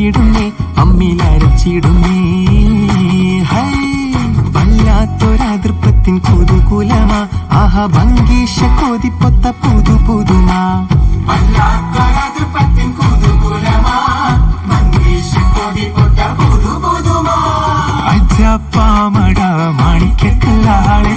ഒരുക്കിയിടുന്നേ അമ്മിലരച്ചിടുന്നേ. വല്ലാത്തൊരതൃപ്പത്തിൻ കുതുകുലമാ ആഹാ ഭംഗീഷ കൊതിപ്പൊത്ത പുതു പുതുമാ. അജപ്പാമട മാണിക്കല്ലാളെ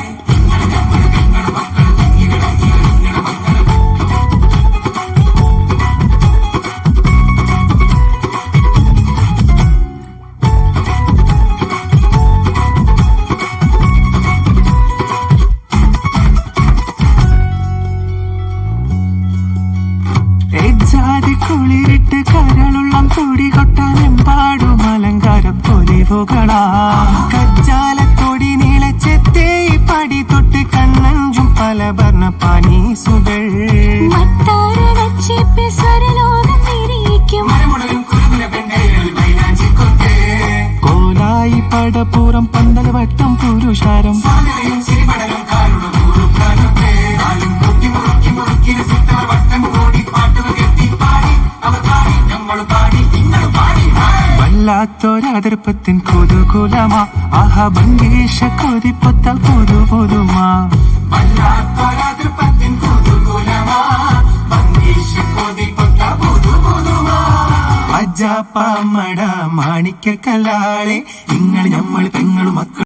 കുളിരിട്ട് കരളുള്ളം തുടി കൊട്ടാനെമ്പാടും അലങ്കാര പൊലിവുകളാ. കച്ചാലത്തൊടി നീളച്ചെത്തേ പടി തൊട്ട് കണ്ണഞ്ചും പല വർണ്ണ പാനീസുകൾ. കോലായി പടപ്പുറം പന്തൽ വട്ടം പുരുഷാരം വല്ലാത്തൊരതൃപ്പത്തിൻ കുതുകുലമാ ആഹാ ഭംഗീഷ കൊതിപ്പൊത്ത പുതു പുതുമാ. അജാപ്പമട മാണിക്കല്ലാളെ നിങ്ങൾ ഞമ്മൾ പെങ്ങളും മക്കൾ